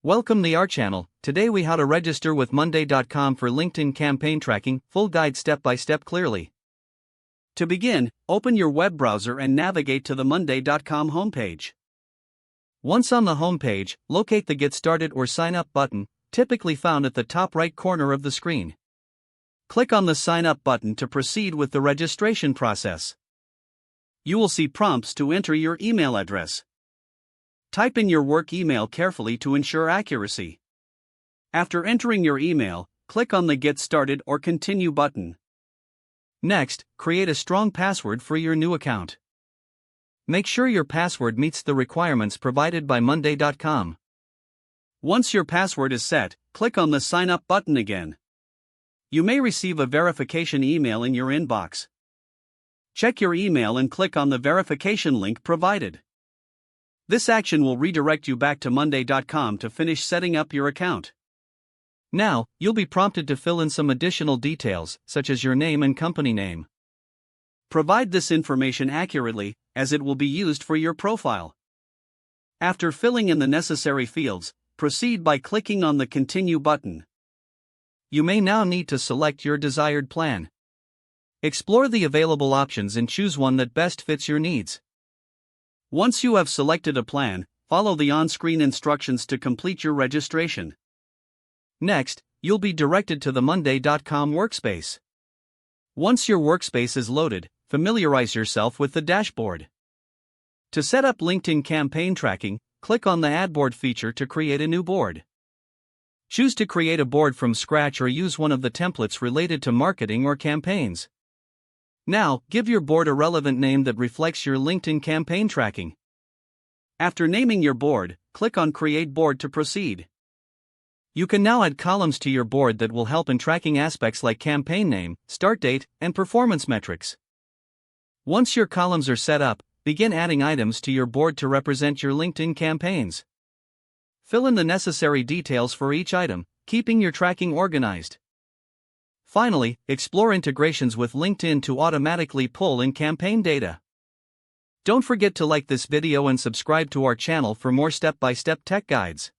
Welcome to our channel. Today we how to register with Monday.com for LinkedIn campaign tracking, full guide step by step clearly. To begin, open your web browser and navigate to the Monday.com homepage. Once on the homepage, locate the Get Started or Sign Up button, typically found at the top right corner of the screen. Click on the Sign Up button to proceed with the registration process. You will see prompts to enter your email address. Type in your work email carefully to ensure accuracy. After entering your email, click on the Get Started or Continue button. Next, create a strong password for your new account. Make sure your password meets the requirements provided by Monday.com. Once your password is set, click on the Sign Up button again. You may receive a verification email in your inbox. Check your email and click on the verification link provided. This action will redirect you back to Monday.com to finish setting up your account. Now, you'll be prompted to fill in some additional details, such as your name and company name. Provide this information accurately, as it will be used for your profile. After filling in the necessary fields, proceed by clicking on the Continue button. You may now need to select your desired plan. Explore the available options and choose one that best fits your needs. Once you have selected a plan, follow the on-screen instructions to complete your registration. Next, you'll be directed to the Monday.com workspace. Once your workspace is loaded, familiarize yourself with the dashboard. To set up LinkedIn campaign tracking, click on the Add Board feature to create a new board. Choose to create a board from scratch or use one of the templates related to marketing or campaigns. Now, give your board a relevant name that reflects your LinkedIn campaign tracking. After naming your board, click on Create Board to proceed. You can now add columns to your board that will help in tracking aspects like campaign name, start date, and performance metrics. Once your columns are set up, begin adding items to your board to represent your LinkedIn campaigns. Fill in the necessary details for each item, keeping your tracking organized. Finally, explore integrations with LinkedIn to automatically pull in campaign data. Don't forget to like this video and subscribe to our channel for more step-by-step tech guides.